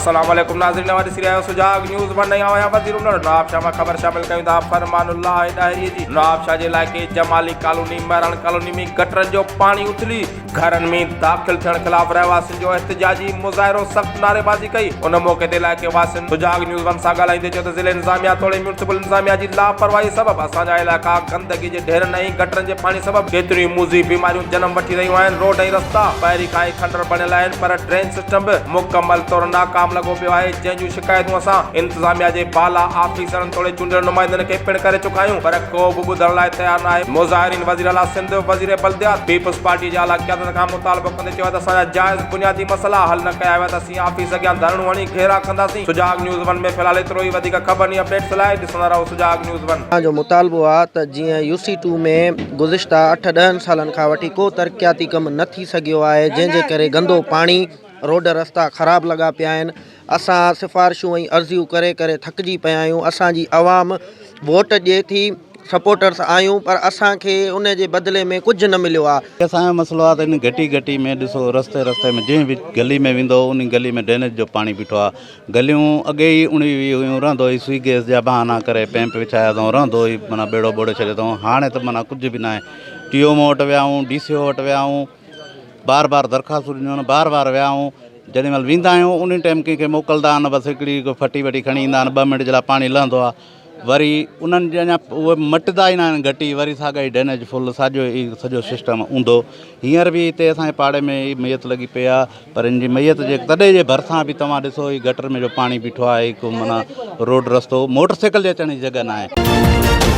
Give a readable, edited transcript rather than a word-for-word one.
अस्सलाम वालेकुम नाज़रीन, हमारी सीरियल सुजाग न्यूज़ वन नई आया वज़ीर नवाब शाह में खबर शामिल कयूं था। फरमानुल्लाह डायरी जी नवाब शाह जे इलाइक़े जमाली कॉलोनी महराण कॉलोनी में गटरनि जो पानी उथली घरनि में दाख़िल थियण ख़िलाफ़ रहवासियुनि जो एहतिजाजी मुज़ाहिरो सख़्त नारेबाज़ी कई। उन मौक़े ते इलाइक़े वासियुनि सुजाग न्यूज़ वन सां ॻाल्हाईंदे चयो त ज़िले इंतिज़ामिया तोड़े म्यूनिसिपल इंतिज़ामिया जी लापरवाही सबबि असांजा इलाइक़ा गंदगी जे ढेरनि ऐं गटरनि जे पाणी सबबि केतिरियूं मूज़ी बीमारियूं जनम वठी रहियूं आहिनि। रोड ऐं रस्ता पहिरीं खां ई खंडर बणियल आहिनि, पर ड्रेन सिस्टम बि मुकमल तौर नाकाम लॻो पियो आहे, जंहिंजूं शिकायतूं असां इंतिज़ामिया जे बाला ऑफिसरनि तोड़े चूंडियल नुमाइंदनि खे पिण करे चुका आहियूं, पर को बि ॿुधण लाइ तयारु न आहे। मुज़ाहिरीन वज़ीर आला सिंध वज़ीर बल्दियात पीपल्स पार्टी जे आला क़यादत खां मुतालबो कंदे चयो त असांजा जाइज़ बुनियादी मसइला हल न कया विया त असीं ऑफिस अॻियां धरणो हणी घेरा कंदासीं। सुजाग न्यूज़ वन में फ़िलहाल एतिरो ई, वधीक ख़बर ऐं अपडेट्स लाइ ॾिसंदा रहो सुजाग न्यूज़ वन। जो मुतालबो आहे त जीअं UC2 में गुज़िश्ता 8-10 सालनि खां वठी को तरक़ियाती कमु न थी सघियो आहे, जंहिंजे करे गंदो पाणी रोड रस्ता ख़राब लॻा पिया आहिनि। असां सिफ़ारिशूं ऐं अर्ज़ियूं करे करे थकिजी पिया आहियूं। असांजी आवाम वोट ॾिए थी, सपोर्टर्स आहियूं, पर असांखे उन जे बदिले में कुझु न मिलियो आहे। असांजो मसइलो आहे त इन घटी में ॾिसो रस्ते में जंहिं बि गली में वेंदो उन गली में ड्रेनेज जो पाणी बीठो आहे। गलियूं अॻे ई उणी हुयूं, रहंदो हुई स्विच गैस जा बहाना करे पैंप विछाया अथऊं, रहंदो हुई माना बेड़ो बोड़े छॾियो अथऊं। हाणे त माना कुझु बि न आहे। TO वटि वियाऊं, DCO वटि वियाऊं, बार दरख़्वास्तूं ॾिनियूं, बार वियाऊं। जेॾी महिल वेंदा आहियूं उन टाइम कंहिंखे मोकिलंदा आहिनि, बसि हिकिड़ी फटी वटी खणी ईंदा आहिनि, 2 मिंट जे लाइ पाणी लहंदो आहे, वरी उन्हनि जे अञा उहे मटंदा ई न आहिनि घटी, वरी साॻा ई ड्रेनेज फुल सॼो सिस्टम हूंदो। हींअर बि हिते असांजे पाड़े में ई मैयत लॻी पई आहे, पर इन जी मैयत जे तॾहिं जे भरिसां बि तव्हां ॾिसो ही गटर में जो पाणी बीठो आहे, हिकु माना रोड रस्तो मोटरसाइकिल जे अचण जी जॻह न आहे।